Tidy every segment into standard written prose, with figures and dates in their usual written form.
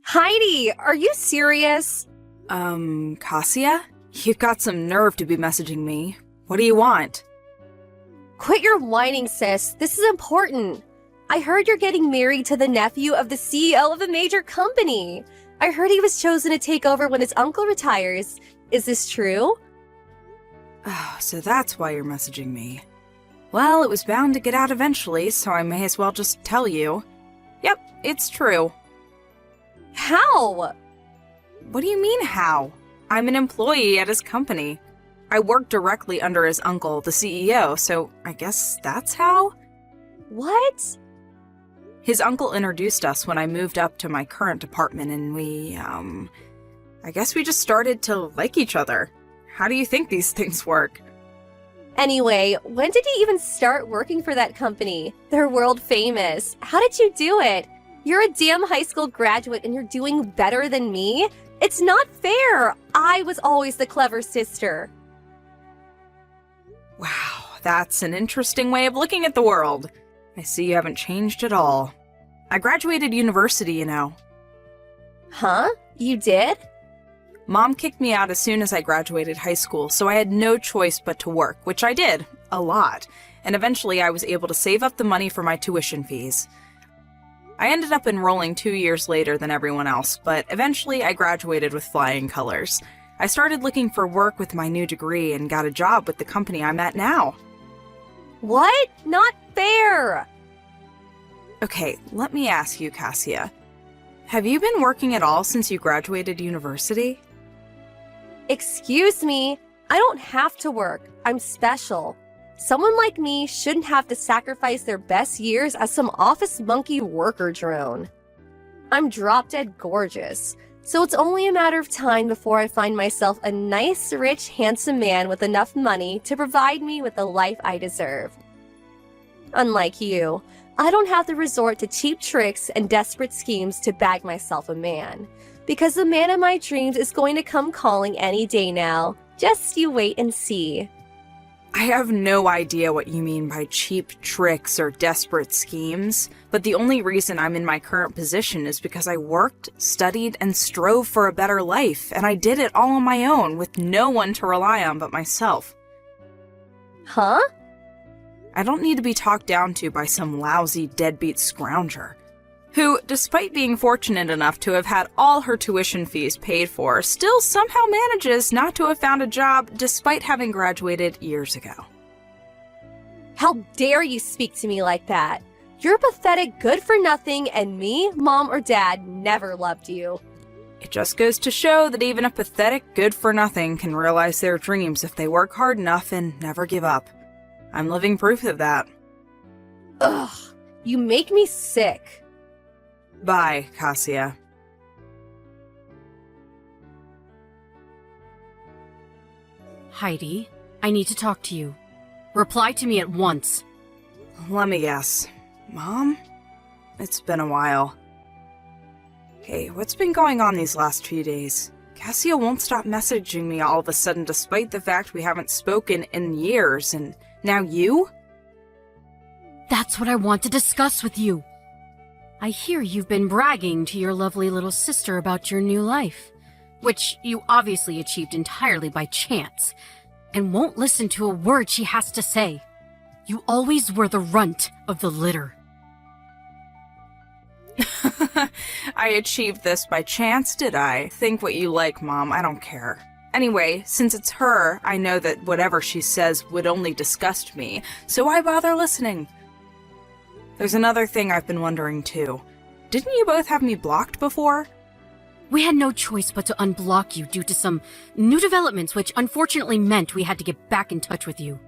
Heidi, are you serious? Cassia? You've got some nerve to be messaging me. What do you want? Quit your whining, sis. This is important. I heard you're getting married to the nephew of the CEO of a major company. I heard he was chosen to take over when his uncle retires. Is this true? Oh, so that's why you're messaging me. Well, it was bound to get out eventually, so I may as well just tell you. Yep, it's true. How? What do you mean, how? I'm an employee at his company. I work directly under his uncle, the CEO, so I guess that's how? What? His uncle introduced us when I moved up to my current department, and I guess we just started to like each other. How do you think these things work? Anyway, when did you even start working for that company? They're world famous. How did you do it? You're a damn high school graduate and you're doing better than me? It's not fair. I was always the clever sister. Wow, that's an interesting way of looking at the world. I see you haven't changed at all. I graduated university, you know. Huh? You did? Mom kicked me out as soon as I graduated high school, so I had no choice but to work, which I did, a lot, and eventually I was able to save up the money for my tuition fees. I ended up enrolling 2 years later than everyone else, but eventually I graduated with flying colors. I started looking for work with my new degree and got a job with the company I'm at now. What? Not fair! Okay, let me ask you, Cassia. Have you been working at all since you graduated university? Excuse me, I don't have to work. I'm special. Someone like me shouldn't have to sacrifice their best years as some office monkey worker drone. I'm drop-dead gorgeous, so it's only a matter of time before I find myself a nice, rich, handsome man with enough money to provide me with the life I deserve. Unlike you, I don't have to resort to cheap tricks and desperate schemes to bag myself a man, because the man of my dreams is going to come calling any day now. Just you wait and see. I have no idea what you mean by cheap tricks or desperate schemes, but the only reason I'm in my current position is because I worked, studied, and strove for a better life, and I did it all on my own with no one to rely on but myself. Huh? I don't need to be talked down to by some lousy deadbeat scrounger, who, despite being fortunate enough to have had all her tuition fees paid for, still somehow manages not to have found a job despite having graduated years ago. How dare you speak to me like that? You're pathetic good-for-nothing, and me, mom, or dad never loved you. It just goes to show that even a pathetic good-for-nothing can realize their dreams if they work hard enough and never give up. I'm living proof of that. Ugh, you make me sick. Bye, Cassia. Heidi, I need to talk to you. Reply to me at once. Let me guess. Mom? It's been a while. Hey, what's been going on these last few days? Cassia won't stop messaging me all of a sudden despite the fact we haven't spoken in years, and now you? That's what I want to discuss with you. I hear you've been bragging to your lovely little sister about your new life, which you obviously achieved entirely by chance, and won't listen to a word she has to say. You always were the runt of the litter. I achieved this by chance, did I? Think what you like, Mom. I don't care. Anyway, since it's her, I know that whatever she says would only disgust me, so why bother listening? There's another thing I've been wondering too. Didn't you both have me blocked before? We had no choice but to unblock you due to some new developments which unfortunately meant we had to get back in touch with you.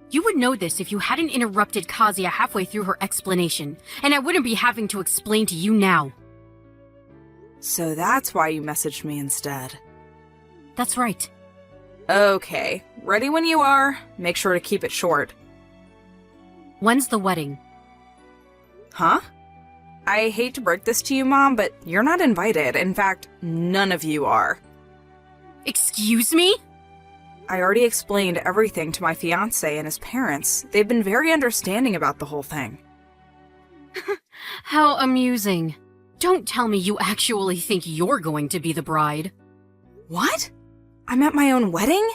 You would know this if you hadn't interrupted Kazuya halfway through her explanation, and I wouldn't be having to explain to you now. So that's why you messaged me instead. That's right. Okay, ready when you are. Make sure to keep it short. When's the wedding? Huh? I hate to break this to you, Mom, but you're not invited. In fact, none of you are. Excuse me? I already explained everything to my fiancé and his parents. They've been very understanding about the whole thing. How amusing. Don't tell me you actually think you're going to be the bride. What? I'm at my own wedding?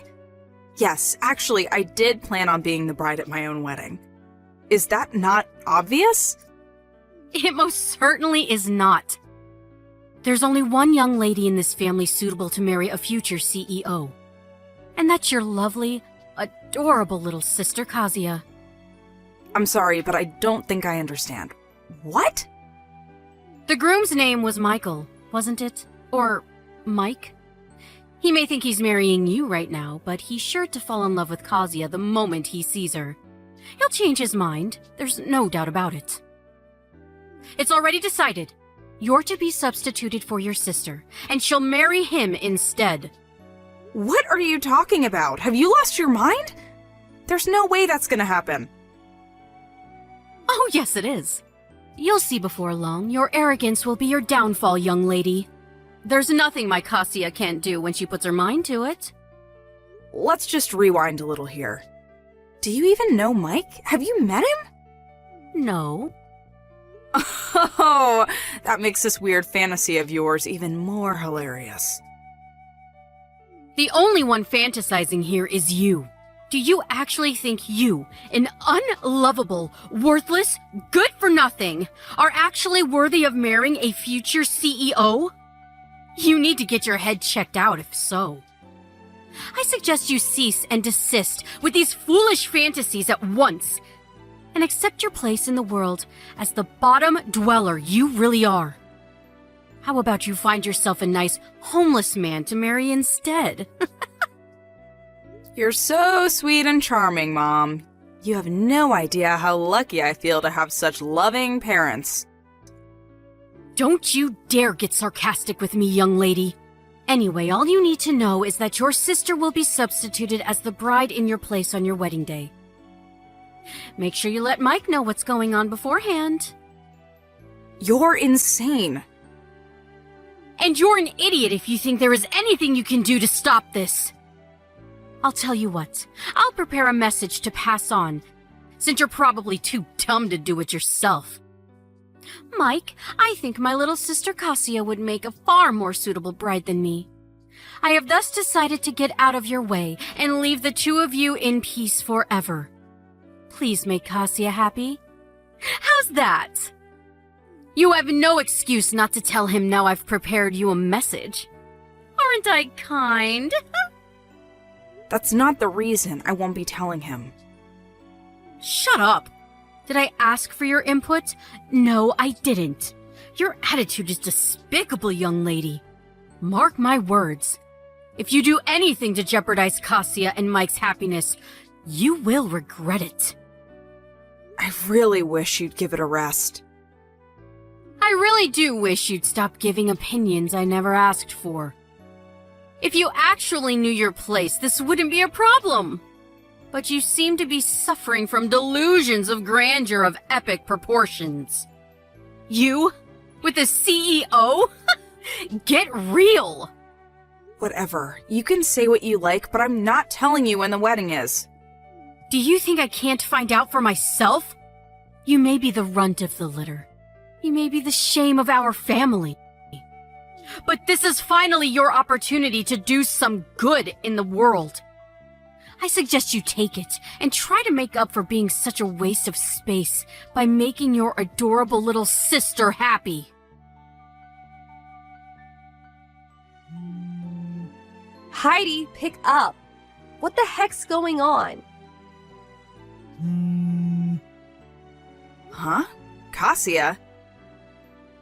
Yes, actually, I did plan on being the bride at my own wedding. Is that not obvious? It most certainly is not. There's only one young lady in this family suitable to marry a future CEO. And that's your lovely, adorable little sister, Kazuya. I'm sorry, but I don't think I understand. What? The groom's name was Michael, wasn't it? Or Mike? He may think he's marrying you right now, but he's sure to fall in love with Kazuya the moment he sees her. He'll change his mind, there's no doubt about it. It's already decided. You're to be substituted for your sister, and she'll marry him instead. What are you talking about? Have you lost your mind? There's no way that's gonna happen. Oh, yes, it is. You'll see before long, your arrogance will be your downfall, young lady. There's nothing my Kazuya can't do when she puts her mind to it. Let's just rewind a little here. Do you even know Mike? Have you met him? No. Oh, that makes this weird fantasy of yours even more hilarious. The only one fantasizing here is you. Do you actually think you, an unlovable, worthless, good-for-nothing, are actually worthy of marrying a future CEO? You need to get your head checked out if so. I suggest you cease and desist with these foolish fantasies at once and accept your place in the world as the bottom dweller you really are. How about you find yourself a nice homeless man to marry instead? You're so sweet and charming, Mom. You have no idea how lucky I feel to have such loving parents. Don't you dare get sarcastic with me, young lady. Anyway, all you need to know is that your sister will be substituted as the bride in your place on your wedding day. Make sure you let Mike know what's going on beforehand. You're insane. And you're an idiot if you think there is anything you can do to stop this. I'll tell you what, I'll prepare a message to pass on, since you're probably too dumb to do it yourself. Mike, I think my little sister Kazuya would make a far more suitable bride than me. I have thus decided to get out of your way and leave the two of you in peace forever. Please make Kazuya happy. How's that? You have no excuse not to tell him now I've prepared you a message. Aren't I kind? That's not the reason I won't be telling him. Shut up! Did I ask for your input? No, I didn't. Your attitude is despicable, young lady. Mark my words. If you do anything to jeopardize Kazuya and Mike's happiness, you will regret it. I really wish you'd give it a rest. I really do wish you'd stop giving opinions I never asked for. If you actually knew your place, this wouldn't be a problem. But you seem to be suffering from delusions of grandeur of epic proportions. You? With a CEO? Get real! Whatever. You can say what you like, but I'm not telling you when the wedding is. Do you think I can't find out for myself? You may be the runt of the litter. You may be the shame of our family. But this is finally your opportunity to do some good in the world. I suggest you take it and try to make up for being such a waste of space by making your adorable little sister happy. Heidi, pick up. What the heck's going on? Huh? Kazuya?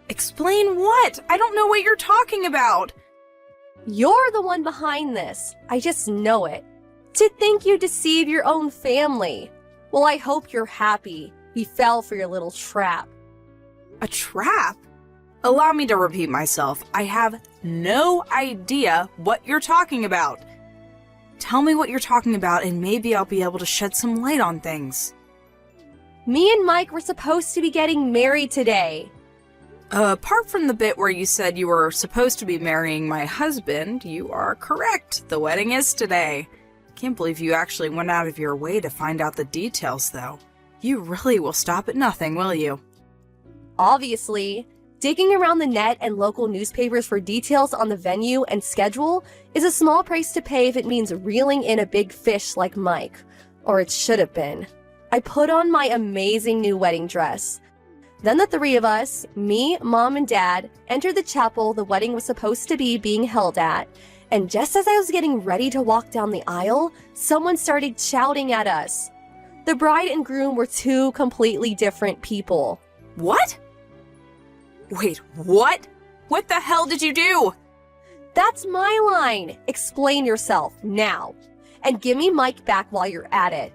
Explain what? I don't know what you're talking about. You're the one behind this. I just know it. To think you deceive your own family. Well, I hope you're happy. We fell for your little trap. A trap? Allow me to repeat myself. I have no idea what you're talking about. Tell me what you're talking about and maybe I'll be able to shed some light on things. Me and Mike were supposed to be getting married today. Apart from the bit where you said you were supposed to be marrying my husband, you are correct. The wedding is today. Can't believe you actually went out of your way to find out the details, though. You really will stop at nothing, will you? Obviously. Digging around the net and local newspapers for details on the venue and schedule is a small price to pay if it means reeling in a big fish like Mike. Or it should have been. I put on my amazing new wedding dress. Then the three of us, me, Mom, and Dad, entered the chapel the wedding was supposed to be being held at, and just as I was getting ready to walk down the aisle, someone started shouting at us. The bride and groom were two completely different people. What? Wait, what? What the hell did you do? That's my line. Explain yourself now. And give me Mike back while you're at it.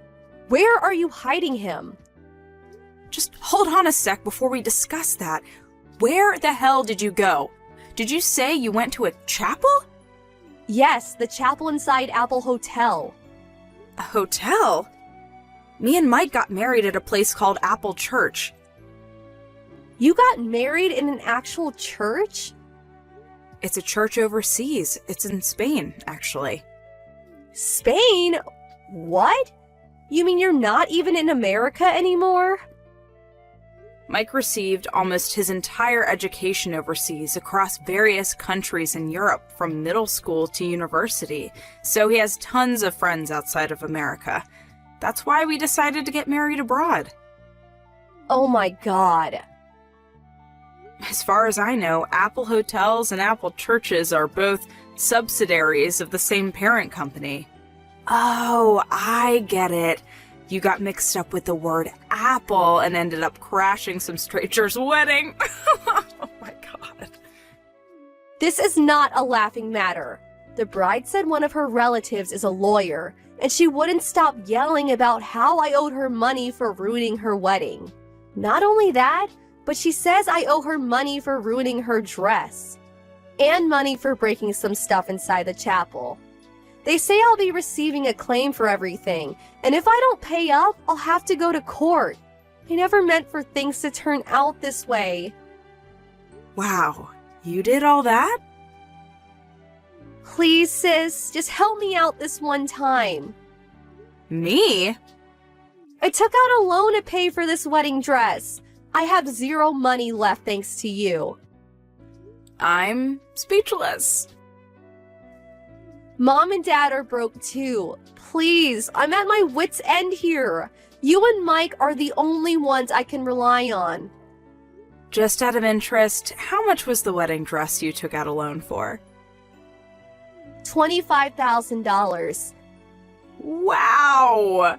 Where are you hiding him? Just hold on a sec before we discuss that. Where the hell did you go? Did you say you went to a chapel? Yes, the chapel inside Apple Hotel. A hotel? Me and Mike got married at a place called Apple Church. You got married in an actual church? It's a church overseas. It's in Spain, actually. Spain? What? You mean you're not even in America anymore? Mike received almost his entire education overseas across various countries in Europe, from middle school to university, so he has tons of friends outside of America. That's why we decided to get married abroad. Oh my god. As far as I know, Apple Hotels and Apple Churches are both subsidiaries of the same parent company. Oh, I get it. You got mixed up with the word apple and ended up crashing some stranger's wedding. Oh my god. This is not a laughing matter. The bride said one of her relatives is a lawyer, and she wouldn't stop yelling about how I owed her money for ruining her wedding. Not only that, but she says I owe her money for ruining her dress. And money for breaking some stuff inside the chapel. They say I'll be receiving a claim for everything, and if I don't pay up, I'll have to go to court. I never meant for things to turn out this way. Wow, you did all that? Please, sis, just help me out this one time. Me? I took out a loan to pay for this wedding dress. I have zero money left thanks to you. I'm speechless. Mom and Dad are broke too. Please, I'm at my wit's end here. You and Mike are the only ones I can rely on. Just out of interest, how much was the wedding dress you took out a loan for? $25,000. Wow!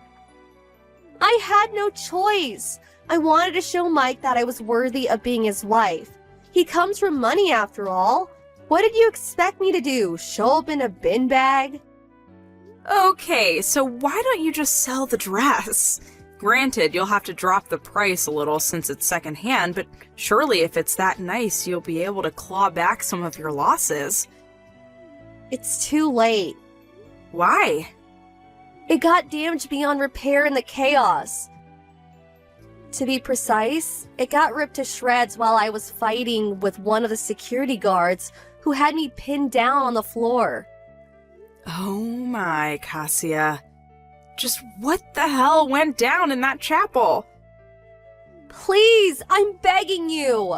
I had no choice. I wanted to show Mike that I was worthy of being his wife. He comes from money after all. What did you expect me to do? Show up in a bin bag? Okay, so why don't you just sell the dress? Granted, you'll have to drop the price a little since it's secondhand, but surely if it's that nice, you'll be able to claw back some of your losses. It's too late. Why? It got damaged beyond repair in the chaos. To be precise, it got ripped to shreds while I was fighting with one of the security guards who had me pinned down on the floor. Oh my, Cassia. Just what the hell went down in that chapel? Please, I'm begging you.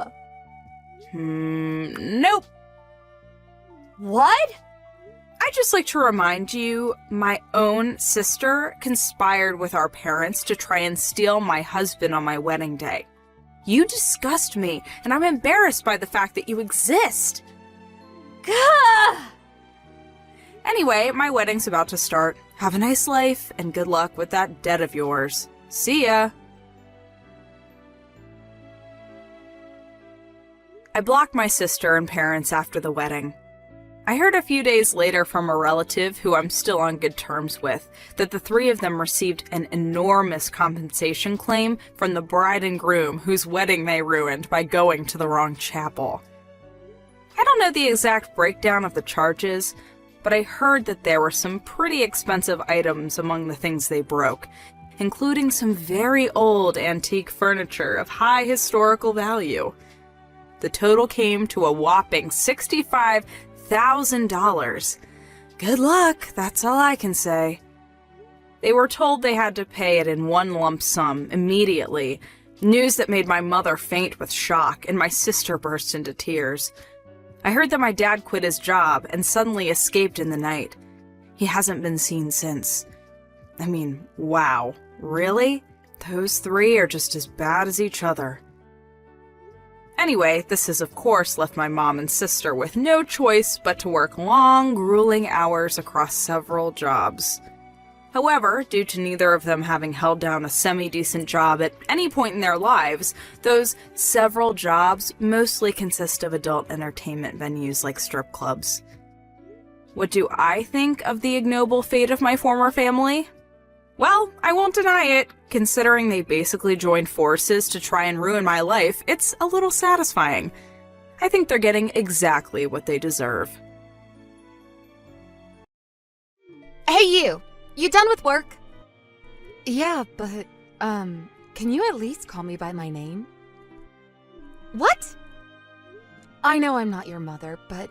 Nope. What? I'd just like to remind you, my own sister conspired with our parents to try and steal my husband on my wedding day. You disgust me, and I'm embarrassed by the fact that you exist. Gah! Anyway, my wedding's about to start. Have a nice life, and good luck with that debt of yours. See ya! I blocked my sister and parents after the wedding. I heard a few days later from a relative who I'm still on good terms with that the three of them received an enormous compensation claim from the bride and groom whose wedding they ruined by going to the wrong chapel. I don't know the exact breakdown of the charges, but I heard that there were some pretty expensive items among the things they broke, including some very old antique furniture of high historical value. The total came to a whopping $65,000. Good luck, that's all I can say. They were told they had to pay it in one lump sum immediately, News that made my mother faint with shock, and my sister burst into tears. I heard that my dad quit his job and suddenly escaped in the night. He hasn't been seen since. I mean, wow, really? Those three are just as bad as each other. Anyway, this has of course left my mom and sister with no choice but to work long, grueling hours across several jobs. However, due to neither of them having held down a semi-decent job at any point in their lives, those several jobs mostly consist of adult entertainment venues like strip clubs. What do I think of the ignoble fate of my former family? Well, I won't deny it. Considering they basically joined forces to try and ruin my life, it's a little satisfying. I think they're getting exactly what they deserve. Hey you! You done with work? Yeah, but, can you at least call me by my name? What? I know I'm not your mother, but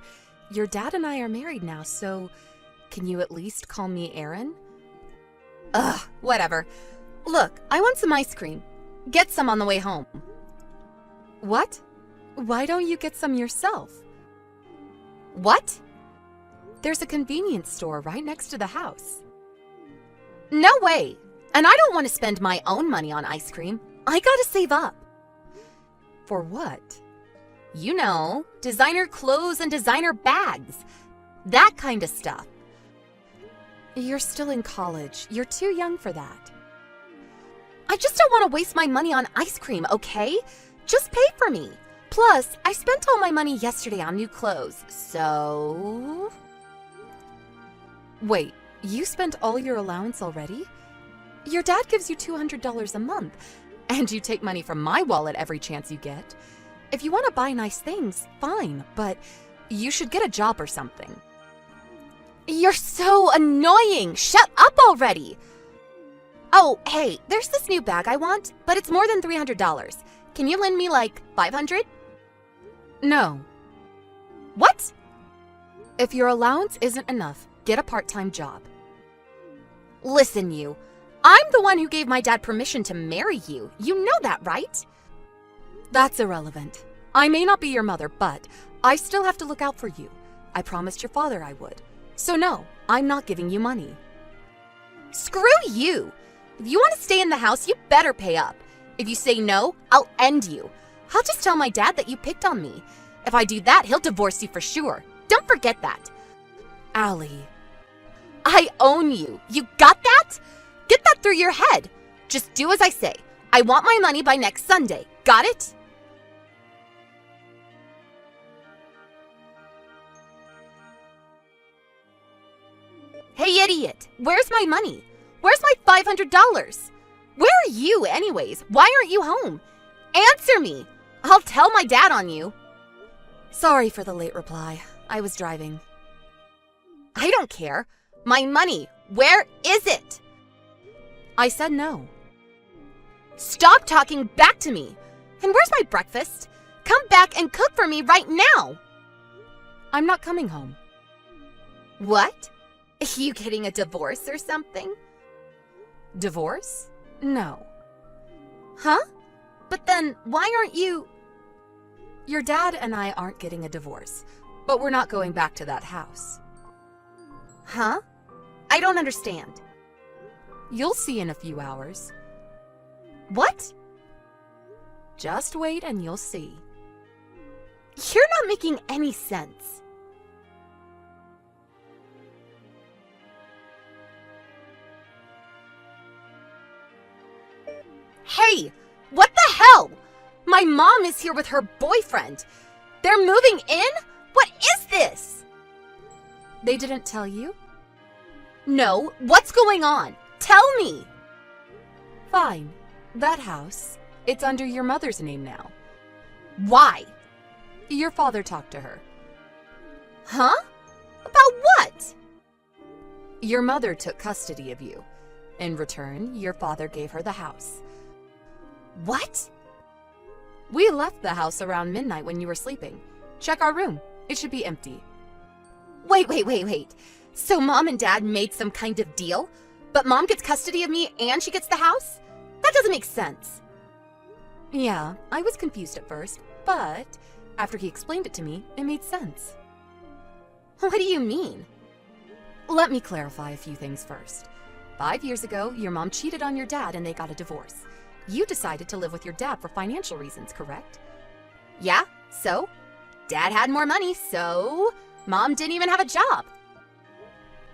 your dad and I are married now, so can you at least call me Erin? Ugh, whatever. Look, I want some ice cream. Get some on the way home. What? Why don't you get some yourself? What? There's a convenience store right next to the house. No way! And I don't want to spend my own money on ice cream. I gotta save up. For what? You know, designer clothes and designer bags. That kind of stuff. You're still in college. You're too young for that. I just don't want to waste my money on ice cream, okay? Just pay for me. Plus, I spent all my money yesterday on new clothes, so... Wait, you spent all your allowance already? Your dad gives you $200 a month, and you take money from my wallet every chance you get. If you want to buy nice things, fine, but you should get a job or something. You're so annoying! Shut up already! Oh, hey, there's this new bag I want, but it's more than $300. Can you lend me like $500? No. What? If your allowance isn't enough, get a part-time job. Listen, you. I'm the one who gave my dad permission to marry you. You know that, right? That's irrelevant. I may not be your mother, but I still have to look out for you. I promised your father I would. So no, I'm not giving you money. Screw you! If you want to stay in the house, you better pay up. If you say no, I'll end you. I'll just tell my dad that you picked on me. If I do that, he'll divorce you for sure. Don't forget that. Allie. I own you. You got that? Get that through your head. Just do as I say. I want my money by next Sunday. Got it? Hey, idiot. Where's my money? Where's my $500? Where are you anyways? Why aren't you home? Answer me. I'll tell my dad on you. Sorry for the late reply. I was driving. I don't care. My money. Where is it? I said no. Stop talking back to me. And where's my breakfast? Come back and cook for me right now. I'm not coming home. What? Are you getting a divorce or something? Divorce? No. Huh? But then why aren't you... Your dad and I aren't getting a divorce, but we're not going back to that house. Huh? I don't understand. You'll see in a few hours. What? Just wait and you'll see. You're not making any sense. Hey, what the hell? My mom is here with her boyfriend. They're moving in? What is this? They didn't tell you? No, what's going on? Tell me. Fine. That house, it's under your mother's name now. Why? Your father talked to her. Huh? About what? Your mother took custody of you. In return, your father gave her the house. What? We left the house around midnight when you were sleeping. Check our room. It should be empty. Wait. So mom and dad made some kind of deal? But mom gets custody of me and she gets the house? That doesn't make sense. Yeah, I was confused at first, but after he explained it to me, it made sense. What do you mean? Let me clarify a few things first. 5 years ago, your mom cheated on your dad and they got a divorce. You decided to live with your dad for financial reasons, correct? Yeah, so? Dad had more money, so Mom didn't even have a job.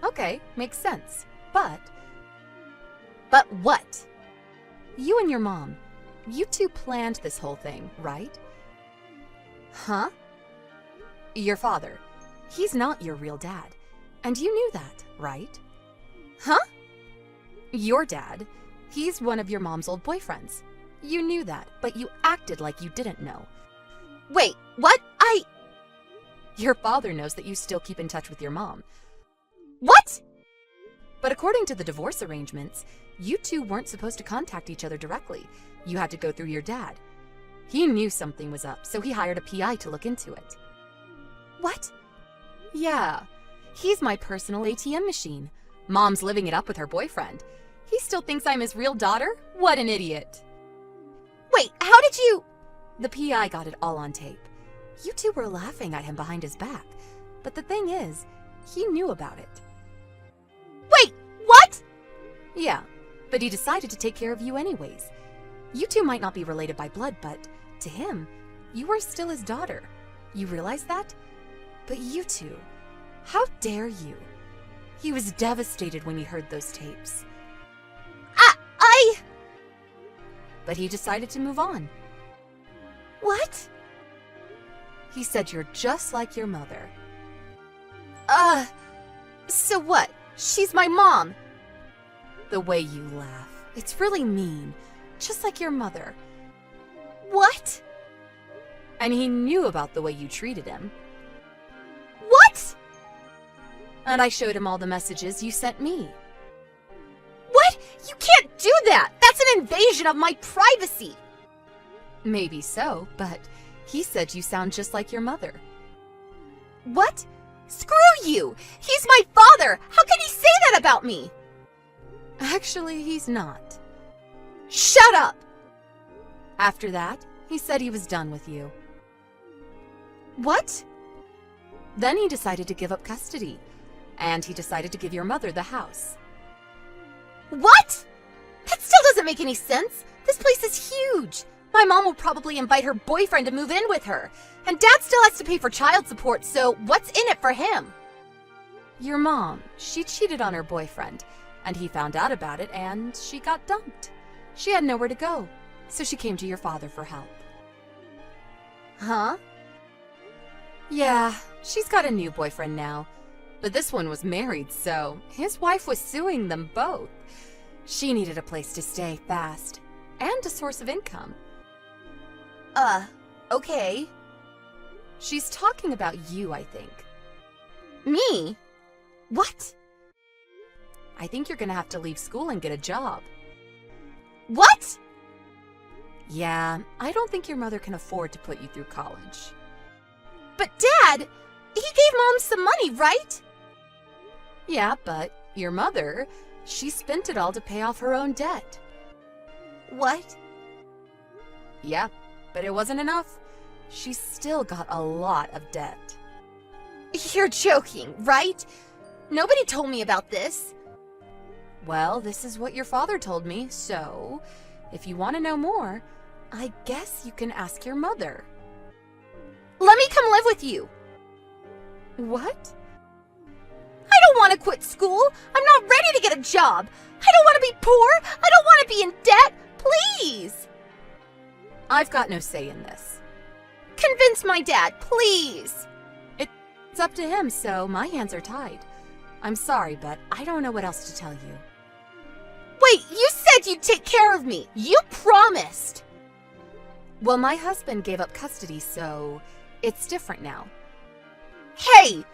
Okay, makes sense. But what? You and your mom, you two planned this whole thing, right? Huh? Your father, he's not your real dad. And you knew that, right? Huh? Your dad, he's one of your mom's old boyfriends. You knew that, but you acted like you didn't know. Wait, what? Your father knows that you still keep in touch with your mom. What? But according to the divorce arrangements, you two weren't supposed to contact each other directly. You had to go through your dad. He knew something was up, so he hired a PI to look into it. What? Yeah, he's my personal ATM machine. Mom's living it up with her boyfriend. He still thinks I'm his real daughter? What an idiot. Wait, how did you... The PI got it all on tape. You two were laughing at him behind his back. But the thing is, he knew about it. Wait, what? Yeah, but he decided to take care of you anyways. You two might not be related by blood, but to him, you are still his daughter. You realize that? But you two, how dare you? He was devastated when he heard those tapes. But he decided to move on. What? He said you're just like your mother. So what? She's my mom. The way you laugh, it's really mean, just like your mother. What? And he knew about the way you treated him. What? And I showed him all the messages you sent me. What? You can't do that! That's an invasion of my privacy! Maybe so, but he said you sound just like your mother. What? Screw you! He's my father! How can he say that about me? Actually, he's not. Shut up! After that, he said he was done with you. What? Then he decided to give up custody, and he decided to give your mother the house. What? That still doesn't make any sense. This place is huge. My mom will probably invite her boyfriend to move in with her, and Dad still has to pay for child support, so what's in it for him? Your mom, she cheated on her boyfriend, and he found out about it, and she got dumped. She had nowhere to go, so she came to your father for help. Huh? Yeah, she's got a new boyfriend now, but this one was married, so his wife was suing them both. She needed a place to stay fast, and a source of income. Okay. She's talking about you, I think. Me? What? I think you're gonna have to leave school and get a job. What? Yeah, I don't think your mother can afford to put you through college. But Dad, he gave Mom some money, right? Yeah, but your mother, she spent it all to pay off her own debt. What? Yeah, but it wasn't enough. She's still got a lot of debt. You're joking, right? Nobody told me about this. Well, this is what your father told me, so if you want to know more, I guess you can ask your mother. Let me come live with you. What? I don't want to quit school. I'm not ready to get a job. I don't want to be poor. I don't want to be in debt. Please. I've got no say in this. Convince my dad, please. It's up to him, so my hands are tied. I'm sorry, but I don't know what else to tell you. Wait, you said you'd take care of me. You promised. Well, my husband gave up custody, so it's different now. Hey!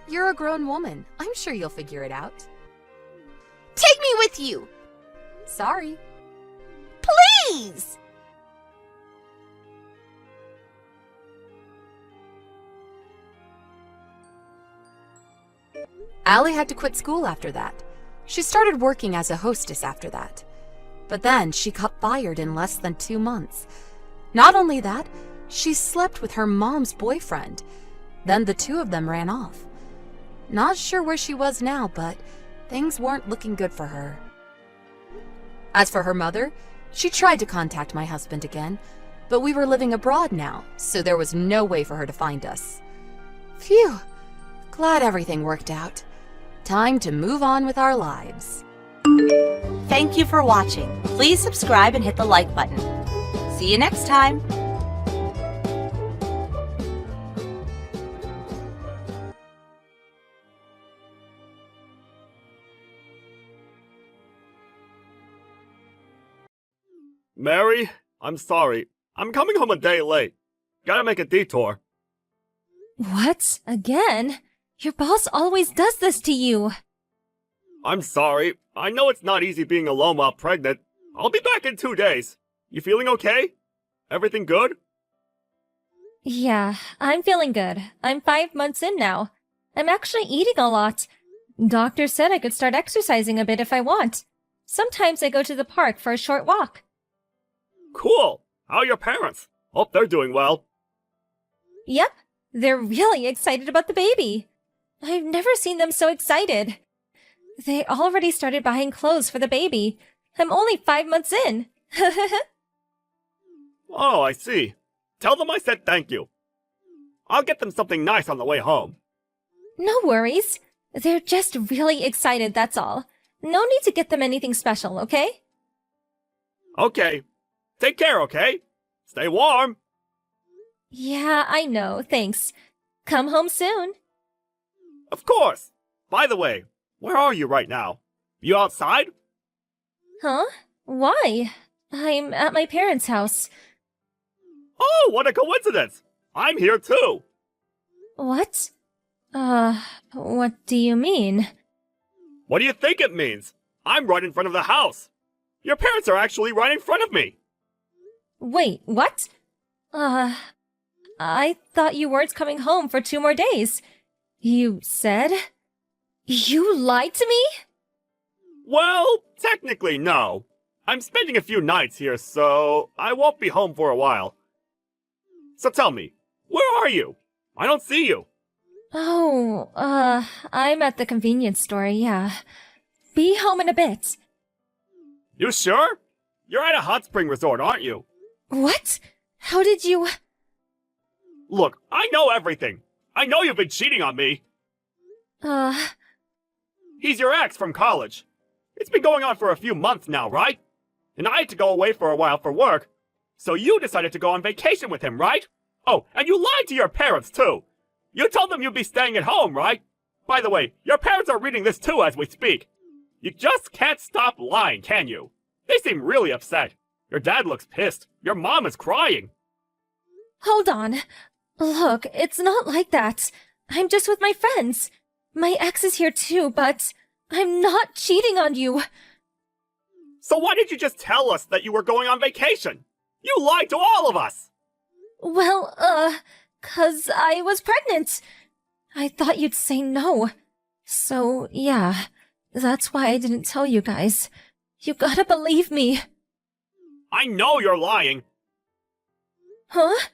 You're a grown woman. I'm sure you'll figure it out. Take me with you! Sorry. Please! Allie had to quit school after that. She started working as a hostess after that. But then she got fired in less than 2 months. Not only that, she slept with her mom's boyfriend. Then the two of them ran off. Not sure where she was now, but things weren't looking good for her. As for her mother, she tried to contact my husband again, but we were living abroad now, so there was no way for her to find us. Phew, glad everything worked out. Time to move on with our lives. Thank you for watching. Please subscribe and hit the like button. See you next time. Mary, I'm sorry. I'm coming home a day late. Gotta make a detour. What? Again? Your boss always does this to you. I'm sorry. I know it's not easy being alone while pregnant. I'll be back in 2 days. You feeling okay? Everything good? Yeah, I'm feeling good. I'm 5 months in now. I'm actually eating a lot. Doctor said I could start exercising a bit if I want. Sometimes I go to the park for a short walk. Cool. How are your parents? Hope they're doing well. Yep, they're really excited about the baby. I've never seen them so excited. They already started buying clothes for the baby. I'm only 5 months in. Oh, I see. Tell them I said thank you. I'll get them something nice on the way home. No worries. They're just really excited, that's all. No need to get them anything special, okay? Okay. Take care, okay? Stay warm. Yeah, I know, thanks. Come home soon. Of course. By the way, where are you right now? You outside? Huh? Why? I'm at my parents' house. Oh, what a coincidence! I'm here too. What? What do you mean? What do you think it means? I'm right in front of the house. Your parents are actually right in front of me. Wait, what? I thought you weren't coming home for 2 more days. You said? You lied to me? Well, technically no. I'm spending a few nights here, so I won't be home for a while. So tell me, where are you? I don't see you. Oh, I'm at the convenience store, yeah. Be home in a bit. You sure? You're at a hot spring resort, aren't you? What? How did you... Look, I know everything. I know you've been cheating on me. He's your ex from college. It's been going on for a few months now, right? And I had to go away for a while for work. So you decided to go on vacation with him, right? Oh, and you lied to your parents, too. You told them you'd be staying at home, right? By the way, your parents are reading this too as we speak. You just can't stop lying, can you? They seem really upset. Your dad looks pissed. Your mom is crying. Hold on. Look, it's not like that. I'm just with my friends. My ex is here too, but I'm not cheating on you. So why did you just tell us that you were going on vacation? You lied to all of us! Well, 'cause I was pregnant. I thought you'd say no. So, yeah, that's why I didn't tell you guys. You gotta believe me. I know you're lying. Huh?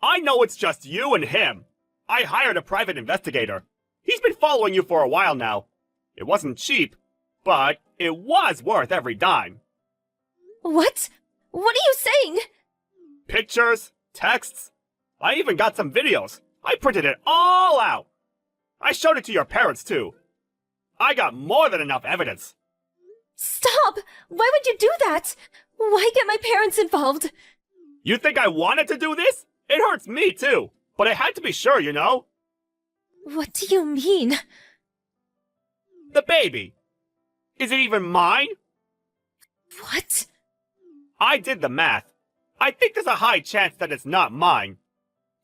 I know it's just you and him. I hired a private investigator. He's been following you for a while now. It wasn't cheap, but it was worth every dime. What? What are you saying? Pictures, texts. I even got some videos. I printed it all out. I showed it to your parents too. I got more than enough evidence. Stop! Why would you do that? Why get my parents involved? You think I wanted to do this? It hurts me too, but I had to be sure, you know? What do you mean? The baby. Is it even mine? What? I did the math. I think there's a high chance that it's not mine.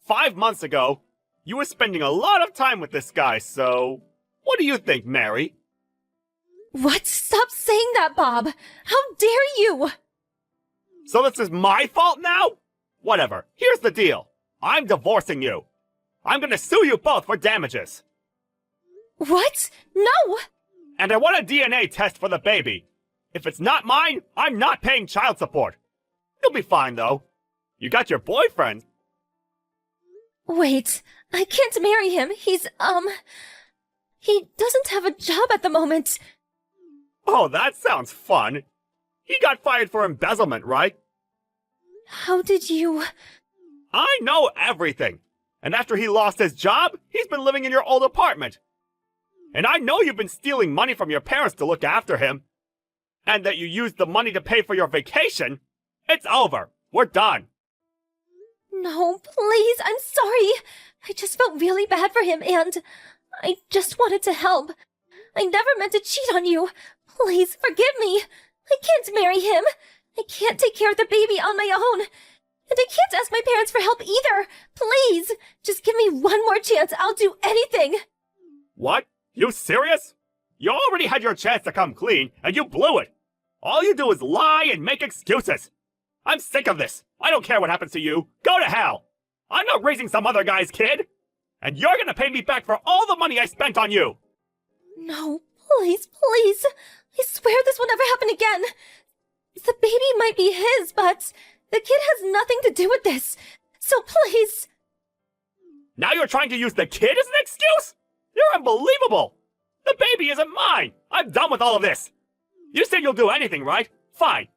5 months ago, you were spending a lot of time with this guy, so... What do you think, Mary? What? Stop saying that, Bob! How dare you! So this is my fault now? Whatever. Here's the deal. I'm divorcing you. I'm gonna sue you both for damages. What? No! And I want a DNA test for the baby. If it's not mine, I'm not paying child support. You'll be fine, though. You got your boyfriend. Wait, I can't marry him. He doesn't have a job at the moment. Oh, that sounds fun. He got fired for embezzlement, right? How did you... I know everything. And after he lost his job, he's been living in your old apartment. And I know you've been stealing money from your parents to look after him. And that you used the money to pay for your vacation. It's over. We're done. No, please, I'm sorry. I just felt really bad for him and I just wanted to help. I never meant to cheat on you. Please, forgive me. I can't marry him. I can't take care of the baby on my own. And I can't ask my parents for help either. Please, just give me one more chance. I'll do anything. What? You serious? You already had your chance to come clean, and you blew it. All you do is lie and make excuses. I'm sick of this. I don't care what happens to you. Go to hell. I'm not raising some other guy's kid. And you're gonna pay me back for all the money I spent on you. No, please, please. I swear this will never happen again. The baby might be his, but the kid has nothing to do with this. So please. Now you're trying to use the kid as an excuse? You're unbelievable. The baby isn't mine. I'm done with all of this. You said you'll do anything, right? Fine.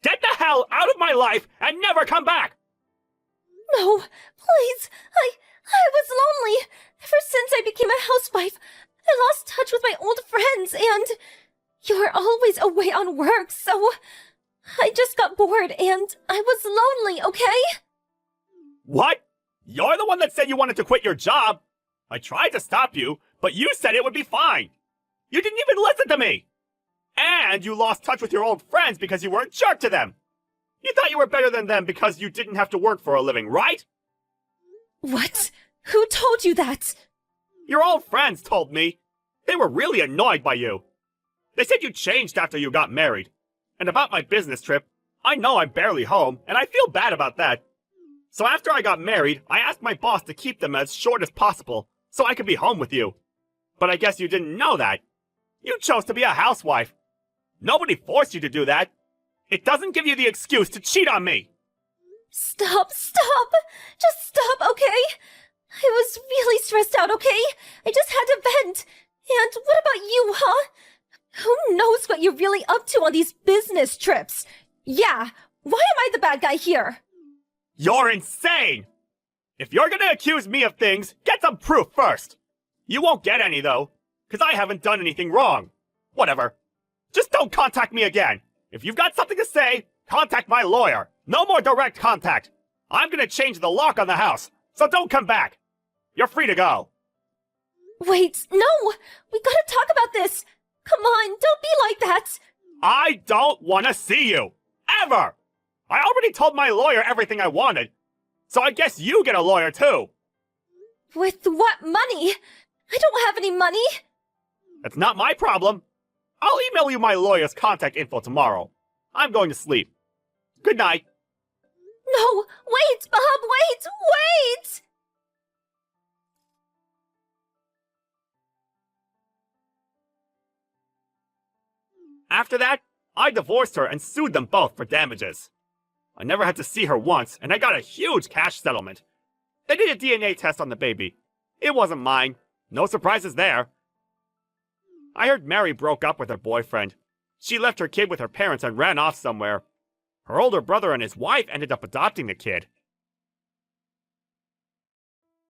Get the hell out of my life and never come back. No, please. I was lonely. Ever since I became a housewife, I lost touch with my old friends and you're always away on work, so I just got bored and I was lonely, okay? What? You're the one that said you wanted to quit your job. I tried to stop you, but you said it would be fine. You didn't even listen to me. And you lost touch with your old friends because you were a jerk to them. You thought you were better than them because you didn't have to work for a living, right? What? Who told you that? Your old friends told me. They were really annoyed by you. They said you changed after you got married. And about my business trip, I know I'm barely home, and I feel bad about that. So after I got married, I asked my boss to keep them as short as possible, so I could be home with you. But I guess you didn't know that. You chose to be a housewife. Nobody forced you to do that. It doesn't give you the excuse to cheat on me. Stop! Just stop, okay? I was really stressed out, okay? I just had to vent. And what about you, huh? Who knows what you're really up to on these business trips? Yeah, why am I the bad guy here? You're insane! If you're gonna accuse me of things, get some proof first. You won't get any, though, because I haven't done anything wrong. Whatever. Just don't contact me again. If you've got something to say, contact my lawyer. No more direct contact. I'm gonna change the lock on the house, so don't come back. You're free to go. Wait, no! We gotta talk about this! Come on, don't be like that! I don't want to see you. Ever! I already told my lawyer everything I wanted. So I guess you get a lawyer too. With what money? I don't have any money! That's not my problem. I'll email you my lawyer's contact info tomorrow. I'm going to sleep. Good night. No! Wait, Bob! Wait! After that, I divorced her and sued them both for damages. I never had to see her once, and I got a huge cash settlement. They did a DNA test on the baby. It wasn't mine. No surprises there. I heard Mary broke up with her boyfriend. She left her kid with her parents and ran off somewhere. Her older brother and his wife ended up adopting the kid.